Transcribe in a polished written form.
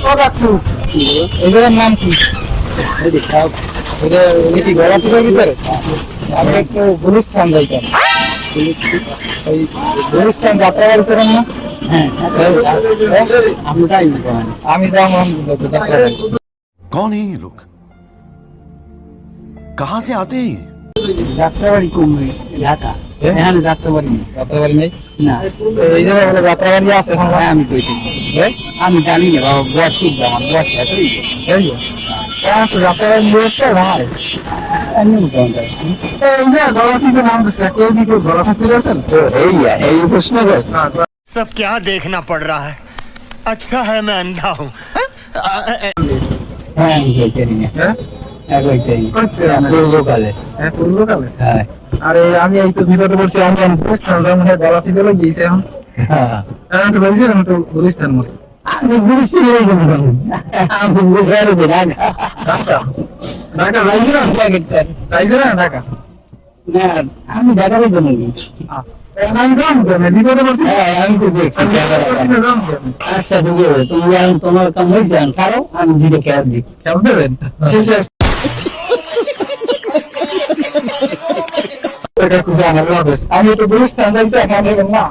ও কাকু এটার নাম কি? এটা কি গলাচিপার ভিতরে? আমি একটু গুলিস্তান যাইতাম। ওই গুলিস্তান যাত্রাবাড়ি ছিলাম না? হ্যাঁ আমি যাবো যাত্রাবাড়ি। कौन है ये लोग? कहाँ से आते हैं? যাত্রাবাড়ি কমবে ঢাকা, এখানে যাত্রাবাড়ি নেই। যাত্রাবাড়ি নেই না, এই জায়গায় বলে যাত্রাবাড়ি আছে। এখন আমি কই থেকে আমি জানি না বাবা, বয়স শিখবে আমার, বয়স শেষ হয়ে গেছে। যাত্রাবাড়ি নিয়ে ভাই এমনি মোটামুটি এই যে গলাচিপের নাম দিচ্ছে, কেউ কি কেউ গলাচিপে গেছেন? এই প্রশ্ন করছে। सब क्या देखना पड़ रहा है? अच्छा है मैं अंधा हूँ। হ্যাঁ আমি কইতে না, হ্যাঁ কইতে পূর্বকালে। হ্যাঁ পূর্বকালে, হ্যাঁ। আরে আমি এই তো বিপদে পড়ছি, আমি গুলিস্তান যাবো, হ্যাঁ গলাচিপে গিয়েছে। এখন হ্যাঁ একটু বলছিলাম একটু গুলিস্তান মতো। আমি গুলিস্তান আমি বুঝার যে ঢাকা ঢাকা ঢাকা যাইবে না ঢাকা না, আমি ঢাকা যাইব নাকি? আমি যাবো কেন, বিপদে পড়ছি। হ্যাঁ আমি তো দেখছি। আচ্ছা ঠিক আছে, তুমি তোমার কাম হয়েছে ছাড়ো, আমি দিকে খেয়াল দিই। খেয়াল দেবেন? ঠিক আছে। আমি একটু গুলিস্তান যাইতে এখানে না।